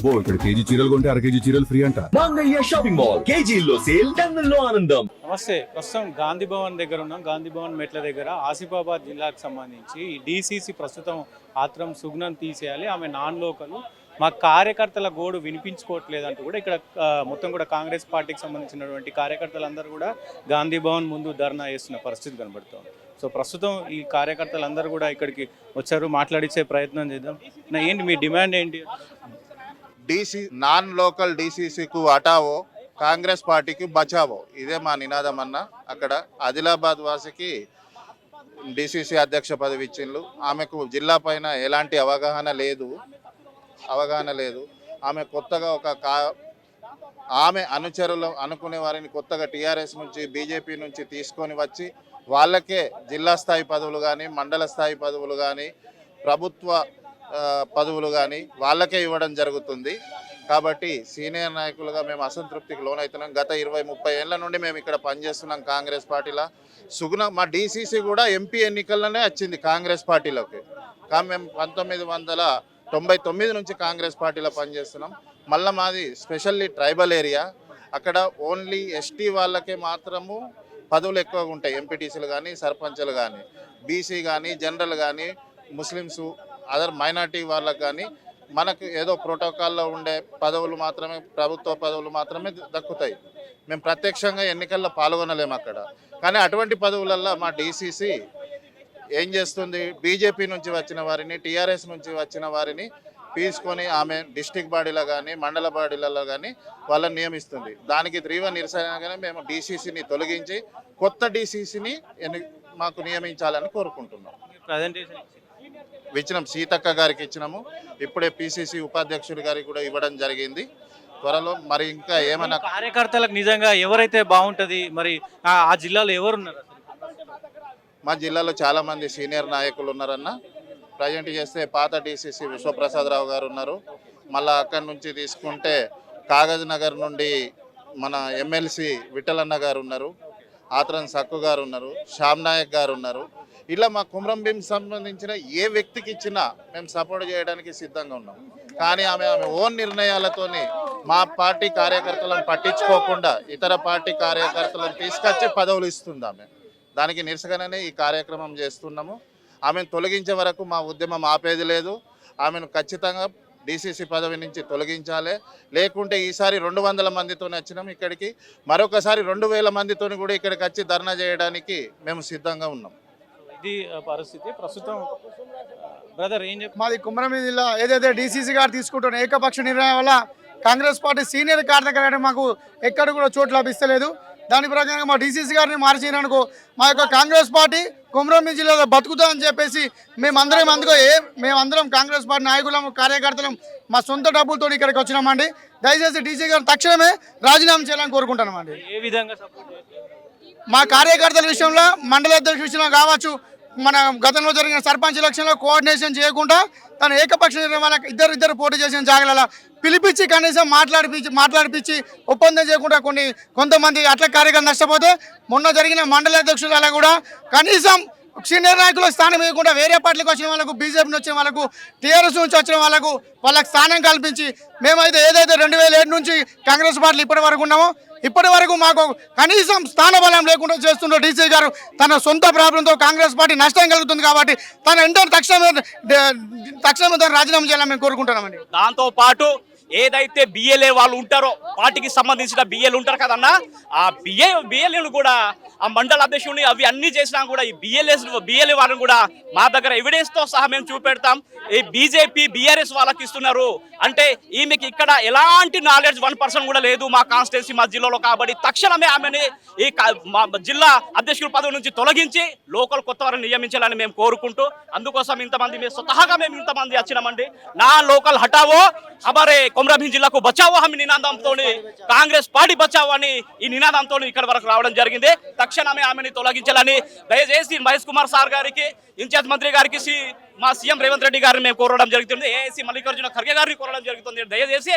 అబ్బో ఇక్కడ కేజీ చీరలు కొంటే అర కేజీ చీరలు ఫ్రీ అంట. మంగయ్య షాపింగ్ మాల్, కేజీల్లో సేల్, టన్నుల్లో ఆనందం. నమస్తే. ప్రస్తుతం గాంధీ భవన్ దగ్గర ఉన్నాం. గాంధీ భవన్ మెట్ల దగ్గర ఆసిఫాబాద్ జిల్లాకు సంబంధించి ఈ డీసీసీ ప్రస్తుతం ఆత్రం సుగ్నం తీసేయాలి, ఆమె నాన్ లోకల్, మా కార్యకర్తల గోడు వినిపించుకోవట్లేదు అంటూ కూడా ఇక్కడ మొత్తం కూడా కాంగ్రెస్ పార్టీకి సంబంధించినటువంటి కార్యకర్తలందరూ కూడా గాంధీ భవన్ ముందు ధర్నా చేస్తున్న పరిస్థితి కనబడుతుంది. సో ప్రస్తుతం ఈ కార్యకర్తలందరూ కూడా ఇక్కడికి వచ్చారు, మాట్లాడించే ప్రయత్నం చేద్దాం. ఏంటి మీ డిమాండ్ ఏంటి? డీసీ నాన్ లోకల్ డీసీసీకు హటావో, కాంగ్రెస్ పార్టీకి బచావో, ఇదే మా నినాదం అన్న. అక్కడ ఆదిలాబాద్ వాసికి డీసీసీ అధ్యక్ష పదవి ఇచ్చిండ్రు. ఆమెకు జిల్లా పైన ఎలాంటి అవగాహన లేదు. ఆమె కొత్తగా ఆమె అనుచరులు అనుకునే వారిని కొత్తగా టీఆర్ఎస్ నుంచి బీజేపీ నుంచి తీసుకొని వచ్చి వాళ్ళకే జిల్లా స్థాయి పదవులు కానీ, మండల స్థాయి పదవులు కానీ, ప్రభుత్వ పదవులు కానీ వాళ్ళకే ఇవ్వడం జరుగుతుంది. కాబట్టి సీనియర్ నాయకులుగా మేము అసంతృప్తికి లోనవుతున్నాం. గత 20-30 ఏళ్ల నుండి మేము ఇక్కడ పనిచేస్తున్నాం కాంగ్రెస్ పార్టీలో. మా డీసీసీ కూడా ఎంపీ ఎన్నికల్లోనే వచ్చింది కాంగ్రెస్ పార్టీలోకి. కానీ మేము 1999 నుంచి కాంగ్రెస్ పార్టీలో పనిచేస్తున్నాం. మళ్ళీ మాది స్పెషల్లీ ట్రైబల్ ఏరియా. అక్కడ ఓన్లీ ఎస్టీ వాళ్ళకే మాత్రము పదవులు ఎక్కువగా ఉంటాయి, ఎంపీటీసీలు కానీ, సర్పంచులు కానీ. బీసీ కానీ, జనరల్ కానీ, ముస్లిమ్స్, అదర్ మైనార్టీ వాళ్ళకు కానీ మనకు ఏదో ప్రోటోకాల్లో ఉండే పదవులు మాత్రమే, ప్రభుత్వ పదవులు మాత్రమే దక్కుతాయి. మేము ప్రత్యక్షంగా ఎన్నికల్లో పాల్గొనలేము అక్కడ. కానీ అటువంటి పదవులల్లో మా డీసీసీ ఏం చేస్తుంది, బీజేపీ నుంచి వచ్చిన వారిని, టీఆర్ఎస్ నుంచి వచ్చిన వారిని తీసుకొని ఆమె డిస్టిక్ బాడీలో కానీ, మండల బాడీలలో కానీ వాళ్ళని నియమిస్తుంది. దానికి తీవ్ర నిరసనగానే మేము డీసీసీని తొలగించి కొత్త డీసీసీని మాకు నియమించాలని కోరుకుంటున్నాం. ఇచ్చినాం, సీతక్క గారికి ఇచ్చినాము. ఇప్పుడే పిసిసి ఉపాధ్యక్షుడి గారికి కూడా ఇవ్వడం జరిగింది. త్వరలో మరి ఇంకా ఏమైనా కార్యకర్తలకు నిజంగా ఎవరైతే బాగుంటుంది, మరి ఆ జిల్లాలో ఎవరున్నారు? మా జిల్లాలో చాలామంది సీనియర్ నాయకులు ఉన్నారన్న. ప్రజెంట్ చేస్తే పాత డీసీసీ విశ్వప్రసాదరావు గారు ఉన్నారు. మళ్ళీ అక్కడి నుంచి తీసుకుంటే కాగజ్ నగర్ నుండి మన ఎమ్మెల్సీ విఠలన్న గారు ఉన్నారు, ఆత్రం సక్కు గారు ఉన్నారు, శ్యామ్ నాయక్ గారు ఉన్నారు. ఇలా మా కుమ్రం భీం సంబంధించిన ఏ వ్యక్తికి ఇచ్చినా మేము సపోర్ట్ చేయడానికి సిద్ధంగా ఉన్నాం. కానీ ఆమె ఓన్ నిర్ణయాలతోని మా పార్టీ కార్యకర్తలను పట్టించుకోకుండా ఇతర పార్టీ కార్యకర్తలను తీసుకొచ్చి పదవులు ఇస్తుంది ఆమె. దానికి నిరసనగానే ఈ కార్యక్రమం చేస్తున్నాము. ఆమెను తొలగించే వరకు మా ఉద్యమం ఆపేది లేదు. ఆమెను ఖచ్చితంగా డీసీసీ పదవి నుంచి తొలగించాలి. లేకుంటే ఈసారి 200 మందితో వచ్చినాం ఇక్కడికి, మరొకసారి 2000 మందితో కూడా ఇక్కడికి వచ్చి ధర్నా చేయడానికి మేము సిద్ధంగా ఉన్నాం. ఇది పరిస్థితి ప్రస్తుతం. బ్రదర్ ఏం చెప్పి మాది కుమ్రం జిల్లా ఏదైతే డీసీసీ గారు తీసుకుంటున్న ఏకపక్ష నిర్ణయం వల్ల కాంగ్రెస్ పార్టీ సీనియర్ కార్యకర్తలు మాకు ఎక్కడ కూడా చోటు లభిస్తలేదు. దాని ప్రకారంగా మా డీసీసీ గారిని మార్చినందుకు మా యొక్క కాంగ్రెస్ పార్టీ కుమ్రం జిల్లాలో బతుకుతామని చెప్పేసి మేమందరం కాంగ్రెస్ పార్టీ నాయకులం, కార్యకర్తలం మా సొంత డబ్బులతో ఇక్కడికి వచ్చినామండి. దయచేసి డీసీ గారు తక్షణమే రాజీనామా చేయాలని కోరుకుంటున్నామండి. ఏ విధంగా సపోర్ట్? మా కార్యకర్తల విషయంలో, మండల అధ్యక్షుల విషయంలో కావచ్చు, మన గతంలో జరిగిన సర్పంచ్ ఎలక్షన్లో కోఆర్డినేషన్ చేయకుండా తను ఏకపక్ష నిర్ణయం ఇద్దరు పోటీ చేసిన జాగ్రత్తల పిలిపించి కనీసం మాట్లాడిపించి ఒప్పందం చేయకుండా కొంతమంది అట్ల కార్యకర్తలు నష్టపోతే, మొన్న జరిగిన మండల అధ్యక్షుల కూడా కనీసం సీనియర్ నాయకులకు స్థానం ఇవ్వకుండా వేరే పార్టీలకు వచ్చిన వాళ్ళకు, బీజేపీ వచ్చిన వాళ్ళకు, టీఆర్ఎస్ నుంచి వచ్చిన వాళ్ళకు స్థానం కల్పించి మేమైతే ఏదైతే 2007 నుంచి కాంగ్రెస్ పార్టీలు ఇప్పటి వరకు ఉన్నామో, ఇప్పటి వరకు మాకు కనీసం స్థానబలం లేకుండా చేస్తున్న డీసీ గారు తన సొంత ప్రాబ్లంతో కాంగ్రెస్ పార్టీ నష్టం కలుగుతుంది. కాబట్టి తన ఎంతో తక్షణమే రాజీనామా చేయాలని మేము కోరుకుంటున్నామండి. దాంతో పాటు ఏదైతే బిఎల్ఏ వాళ్ళు ఉంటారో, పార్టీకి సంబంధించిన బిఎల్ ఉంటారు కదన్నా, ఆ బిఎల్ఏలు కూడా ఆ మండల అధ్యక్షుడిని అవి అన్ని చేసినా కూడా ఈ బిఎల్ఏ వాళ్ళని కూడా మా దగ్గర ఎవిడెన్స్తో సహా మేము చూపెడతాం. ఈ బీజేపీ బీఆర్ఎస్ వాళ్ళకి ఇస్తున్నారు అంటే ఈమెకి ఇక్కడ ఎలాంటి నాలెడ్జ్ 1% కూడా లేదు మా కాన్స్టిట్యున్సీ, మా జిల్లాలో. కాబట్టి తక్షణమే ఆమెని ఈ జిల్లా అధ్యక్షుల పదవి నుంచి తొలగించి లోకల్ కొత్త వారిని నియమించాలని మేము కోరుకుంటూ, అందుకోసం ఇంతమంది స్వతహాగా మేము ఇంతమంది వచ్చినామండి. నా లోకల్ హటావో హమారే కుమ్రం భీం జిల్లాకు బచావో హమి నినాదంతో, కాంగ్రెస్ పార్టీ బచావో అని ఈ నినాదంతో ఇక్కడ వరకు రావడం జరిగింది. తక్షణమే ఆమెని తొలగించాలని దయచేసి మహేష్ కుమార్ సార్ గారికి, ఇన్ఛార్జ్ మంత్రి గారికి, మా సీఎం రేవంత్ రెడ్డి గారిని మేము కోరడం జరుగుతుంది. ఏఐసీ మల్లికార్జున ఖర్గే గారిని కోరడం జరుగుతుంది. దయచేసి